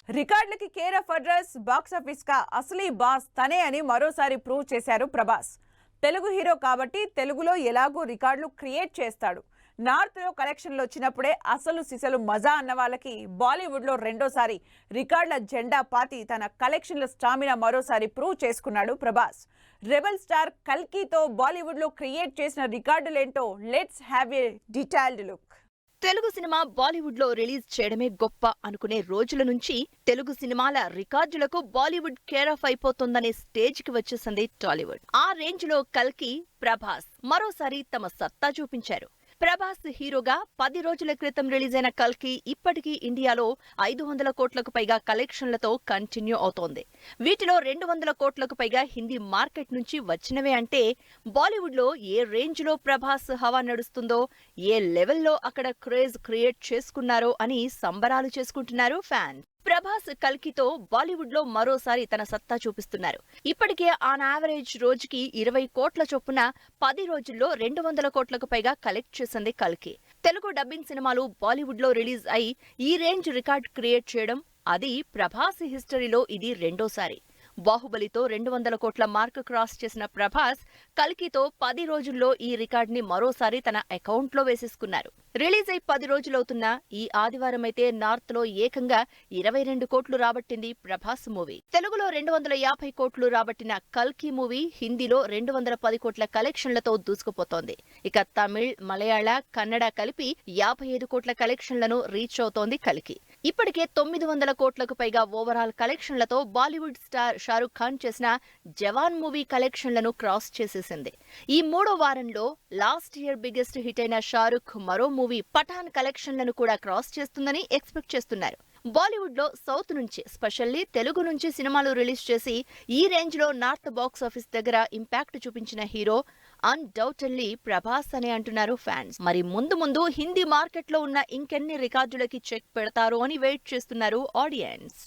రికార్డులకి care of address box office కా అసలీ boss తనే అని మరోసారి ప్రూవ్ చేశారు ప్రభాస్. తెలుగు హీరో కాబట్టి తెలుగులో ఎలాగో రికార్డులు క్రియేట్ చేస్తాడు. నార్త్ లో కలెక్షన్లు వచ్చినప్పుడే అసలు సిసలు మజా అన్న వాళ్ళకి బాలీవుడ్ లో రెండోసారి రికార్డుల జెండా పాతి తన కలెక్షన్ల స్టామినా మరోసారి ప్రూవ్ చేసుకున్నాడు ప్రభాస్. రెబల్ స్టార్ కల్కితో బాలీవుడ్ లో క్రియేట్ చేసిన రికార్డులేంటో let's have a detailed look. Telugu cinema Bollywood లో రిలీజ్ చేయడమే గొప్ప అనుకునే రోజుల నుంచి తెలుగు సినిమాల రికార్డులకు బాలీవుడ్ కేర్ ఆఫ్ అయిపోతుందనే స్టేజ్ కి వచ్చేసింది టాలీవుడ్. ఆ రేంజ్ లో కల్కి, ప్రభాస్ మరోసారి తమ సత్తా చూపించారు. ప్రభాస్ హీరోగా 10 రోజుల క్రితం రిలీజ్ అయిన కల్కి ఇప్పటికీ ఇండియాలో 500 కోట్లకు పైగా కలెక్షన్లతో కంటిన్యూ అవుతోంది. వీటిలో 200 కోట్లకు పైగా హిందీ మార్కెట్ నుంచి వచ్చినవే అంటే బాలీవుడ్ లో ఏ రేంజ్ లో ప్రభాస్ హవా నడుస్తుందో, ఏ లెవెల్లో అక్కడ క్రేజ్ క్రియేట్ చేసుకున్నారో అని సంబరాలు చేసుకుంటున్నారు ఫ్యాన్స్. ప్రభాస్ కల్కితో బాలీవుడ్ లో మరోసారి తన సత్తా చూపిస్తున్నారు. ఇప్పటికే ఆన్ యావరేజ్ రోజుకి 20 కోట్ల చొప్పున 10 రోజుల్లో 200 కోట్లకు పైగా కలెక్ట్ చేసింది కల్కి. తెలుగు డబ్బింగ్ సినిమాలు బాలీవుడ్ లో రిలీజ్ అయి ఈ రేంజ్ రికార్డ్ క్రియేట్ చేయడం అది ప్రభాస్ హిస్టరీలో ఇది రెండోసారి. బాహుబలితో 200 కోట్ల మార్క్ క్రాస్ చేసిన ప్రభాస్ కల్కితో 10 రోజుల్లో ఈ రికార్డ్ ని మరోసారి తన అకౌంట్ లో వేసేసుకున్నారు. రిలీజ్ అయి 10 రోజులవుతున్నా ఈ ఆదివారం అయితే నార్త్ లో ఏకంగా 22 కోట్లు రాబట్టింది ప్రభాస్ మూవీ. తెలుగులో 250 కోట్లు రాబట్టిన కల్కి మూవీ హిందీలో 210 కోట్ల కలెక్షన్లతో దూసుకుపోతోంది. ఇక తమిళ్, మలయాళ, కన్నడ కలిపి 55 కోట్ల కలెక్షన్లను రీచ్ అవుతోంది కల్కి. ఇప్పటికే 900 కోట్లకు పైగా ఓవరాల్ కలెక్షన్లతో బాలీవుడ్ స్టార్ షారుఖ్ ఖాన్ చేసిన జవాన్ మూవీ కలెక్షన్లను క్రాస్ చేసేసింది. ఈ మూడో వారంలో లాస్ట్ ఇయర్ బిగ్గెస్ట్ హిట్ అయిన షారుఖ్ మరో మూవీ పఠాన్ కలెక్షన్లను కూడా క్రాస్ చేస్తుందని ఎక్స్పెక్ట్ చేస్తున్నారు. బాలీవుడ్ లో సౌత్ నుంచి స్పెషల్లీ తెలుగు నుంచి సినిమాలు రిలీజ్ చేసి ఈ రేంజ్ లో నార్త్ బాక్స్ ఆఫీస్ దగ్గర ఇంపాక్ట్ చూపించిన హీరో అన్డౌటెడ్లీ ప్రభాస్ అనే అంటున్నారు ఫ్యాన్స్. మరి ముందు ముందు హిందీ మార్కెట్ లో ఉన్న ఇంకెన్ని రికార్డులకి చెక్ పెడతారో అని వెయిట్ చేస్తున్నారు ఆడియన్స్.